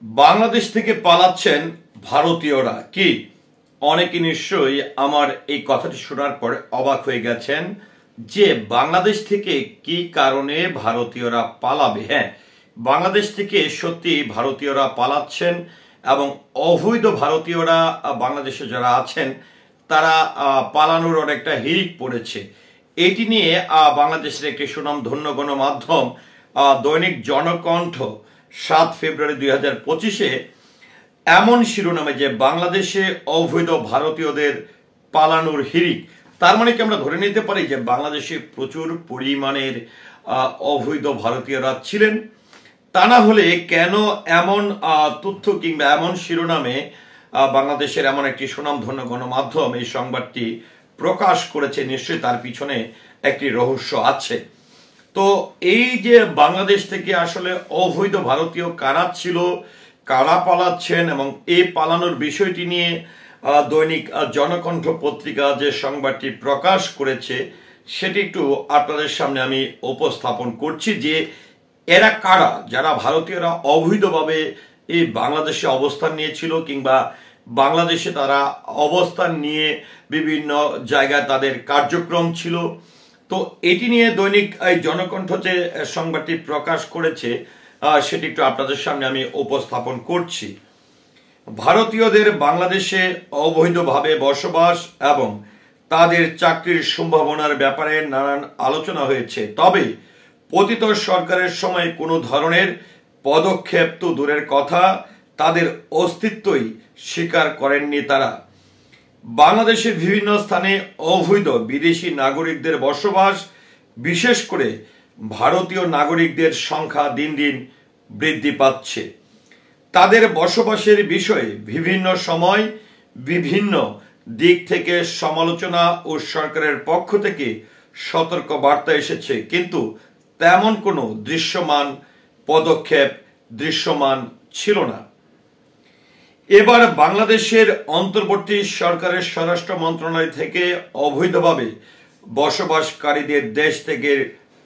বাংলাদেশ থেকে পালাচ্ছেন ভারতীয়রা কি? অনেকে নিশ্চয়ই আমার এই কথাটি শোনার পর অবাক হয়ে গেছেন যে বাংলাদেশ থেকে কি কারণে ভারতীয়রা পালাবে। হ্যাঁ, বাংলাদেশ থেকে সত্যি ভারতীয়রা পালাচ্ছেন এবং অবৈধ ভারতীয়রা বাংলাদেশে যারা আছেন তারা পালানোর অনেকটা হিড়িক পড়েছে। এটি নিয়ে বাংলাদেশের একটি সুনামধন্য গণমাধ্যম দৈনিক জনকণ্ঠ 7 ফেব্রুয়ারি 2025 এমন শিরোনামে যে বাংলাদেশে অবৈধ ভারতীয়দের পালানোর হিড়িক, তার মানে কি আমরা ধরে নিতে পারি যে বাংলাদেশে প্রচুর পরিমাণের অবৈধ ভারতীয়রা ছিলেন? তা না হলে কেন এমন তথ্য কিংবা এমন শিরোনামে বাংলাদেশের এমন একটি সুনামধন্য গণমাধ্যম এই সংবাদটি প্রকাশ করেছে? নিশ্চয়ই তার পিছনে একটি রহস্য আছে। তো এই যে বাংলাদেশ থেকে আসলে অবৈধ ভারতীয় কারা ছিল, কারা পালাচ্ছেন এবং এই পালানোর বিষয়টি নিয়ে দৈনিক জনকণ্ঠ পত্রিকা যে সংবাদটি প্রকাশ করেছে সেটি একটু আপনাদের সামনে আমি উপস্থাপন করছি যে এরা কারা, যারা ভারতীয়রা অবৈধভাবে এই বাংলাদেশে অবস্থান নিয়েছিল কিংবা বাংলাদেশে তারা অবস্থান নিয়ে বিভিন্ন জায়গায় তাদের কার্যক্রম ছিল। তো এটি নিয়ে দৈনিক এই জনকণ্ঠ যে সংবাদটি প্রকাশ করেছে সেটি একটু আপনাদের সামনে আমি উপস্থাপন করছি। ভারতীয়দের বাংলাদেশে অবৈধভাবে বসবাস এবং তাদের চাকরির সম্ভাবনার ব্যাপারে নানান আলোচনা হয়েছে, তবে পতিত সরকারের সময় কোনো ধরনের পদক্ষেপ তো দূরের কথা, তাদের অস্তিত্বই স্বীকার করেননি তারা। বাংলাদেশের বিভিন্ন স্থানে অবৈধ বিদেশি নাগরিকদের বসবাস, বিশেষ করে ভারতীয় নাগরিকদের সংখ্যা দিন দিন বৃদ্ধি পাচ্ছে। তাদের বসবাসের বিষয়ে বিভিন্ন সময় বিভিন্ন দিক থেকে সমালোচনা ও সরকারের পক্ষ থেকে সতর্ক বার্তা এসেছে, কিন্তু তেমন কোনো দৃশ্যমান পদক্ষেপ দৃশ্যমান ছিল না। এবার বাংলাদেশের অন্তর্বর্তী সরকারের স্বরাষ্ট্র মন্ত্রণালয় থেকে অবৈধভাবে বসবাসকারীদের দেশ থেকে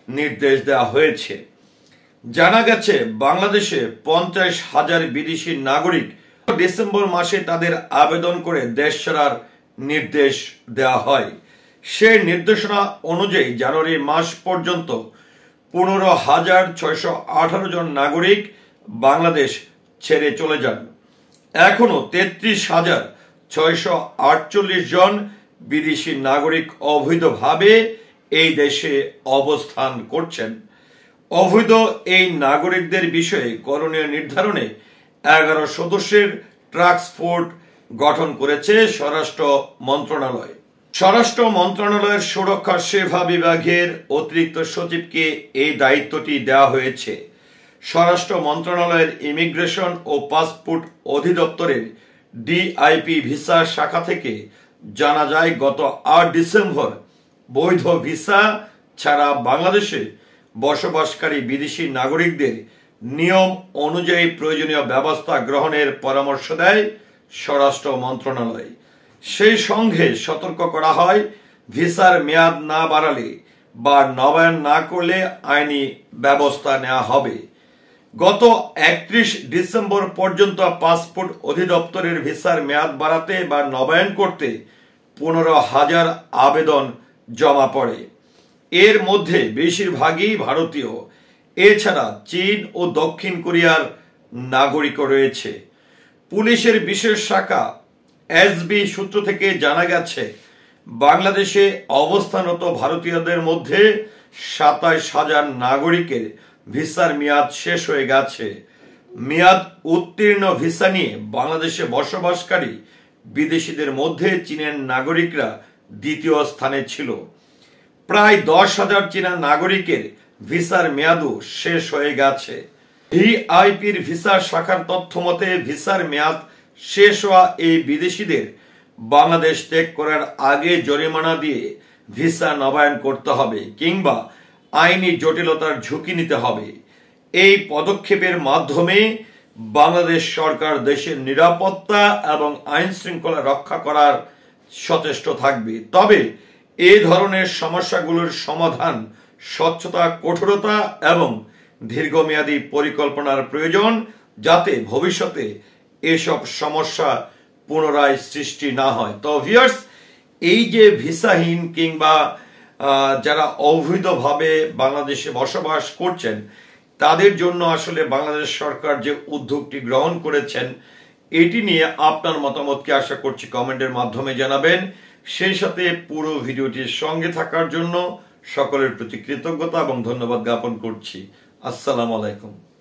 নির্দেশ দেওয়া হয়েছে। জানা গেছে বাংলাদেশে 50,000 বিদেশি নাগরিক ডিসেম্বর মাসে তাদের আবেদন করে দেশ ছাড়ার নির্দেশ দেওয়া হয়। সেই নির্দেশনা অনুযায়ী জানুয়ারি মাস পর্যন্ত 15,618 জন নাগরিক বাংলাদেশ ছেড়ে চলে যান। এখনো 33,648 জন বিদেশি নাগরিক অবৈধভাবে এই দেশে অবস্থান করছেন। অবৈধ এই নাগরিকদের বিষয়ে করণীয় নির্ধারণে 11 সদস্যের টাস্ক ফোর্স গঠন করেছে স্বরাষ্ট্র মন্ত্রণালয়। স্বরাষ্ট্র মন্ত্রণালয়ের সুরক্ষা সেবা বিভাগের অতিরিক্ত সচিবকে এই দায়িত্বটি দেওয়া হয়েছে। স্বরাষ্ট্র মন্ত্রণালয়ের ইমিগ্রেশন ও পাসপোর্ট অধিদপ্তরের ডিআইপি ভিসা শাখা থেকে জানা যায় গত 8 ডিসেম্বর বৈধ ভিসা ছাড়া বাংলাদেশে বসবাসকারী বিদেশি নাগরিকদের নিয়ম অনুযায়ী প্রয়োজনীয় ব্যবস্থা গ্রহণের পরামর্শ দেয় স্বরাষ্ট্র মন্ত্রণালয়। সেই সঙ্গে সতর্ক করা হয় ভিসার মেয়াদ না বাড়ালে বা নবায়ন না করলে আইনি ব্যবস্থা নেওয়া হবে। গত 31 ডিসেম্বর পর্যন্ত পাসপোর্ট অধিদপ্তরের ভিসার মেয়াদ বাড়াতে বা নবায়ন করতে 15,000 আবেদন জমা পড়ে। এর মধ্যে বেশিরভাগই ভারতীয়, এছাড়া চীন ও দক্ষিণ কোরিয়ার নাগরিকও রয়েছে। পুলিশের বিশেষ শাখা এসবি সূত্র থেকে জানা গেছে বাংলাদেশে অবস্থানরত ভারতীয়দের মধ্যে 27,000 নাগরিকের ভিসার মেয়াদ শেষ হয়ে গেছে। মেয়াদ উত্তীর্ণ ভিসা নিয়ে বাংলাদেশে বসবাসকারী বিদেশিদের মধ্যে চীনের নাগরিকরা দ্বিতীয় স্থানে ছিল। প্রায় 10,000 চীনা নাগরিকের ভিসার মেয়াদও শেষ হয়ে গেছে। ভিআইপির ভিসা শাখার তথ্য মতে ভিসার মেয়াদ শেষ হওয়া এই বিদেশিদের বাংলাদেশ ত্যাগ করার আগে জরিমানা দিয়ে ভিসা নবায়ন করতে হবে কিংবা আইনি জটিলতার ঝুঁকি নিতে হবে। এই পদক্ষেপের মাধ্যমে বাংলাদেশ সরকার দেশের নিরাপত্তা এবং আইন শৃঙ্খলা রক্ষা করার সচেষ্ট থাকবে। তবে এই ধরনের সমস্যাগুলোর সমাধান স্বচ্ছতা, কঠোরতা এবং দীর্ঘমেয়াদী পরিকল্পনার প্রয়োজন, যাতে ভবিষ্যতে এসব সমস্যা পুনরায় সৃষ্টি না হয়। তো ভিউয়ার্স, এই যে ভিসাহীন কিংবা যারা অবৈধভাবে বাংলাদেশে বসবাস করছেন তাদের জন্য আসলে বাংলাদেশ সরকার যে উদ্যোগটি গ্রহণ করেছেন এটি নিয়ে আপনার মতামতকে আশা করছি কমেন্টের মাধ্যমে জানাবেন। সেই সাথে পুরো ভিডিওটির সঙ্গে থাকার জন্য সকলের প্রতি কৃতজ্ঞতা এবং ধন্যবাদ জ্ঞাপন করছি। আসসালামু আলাইকুম।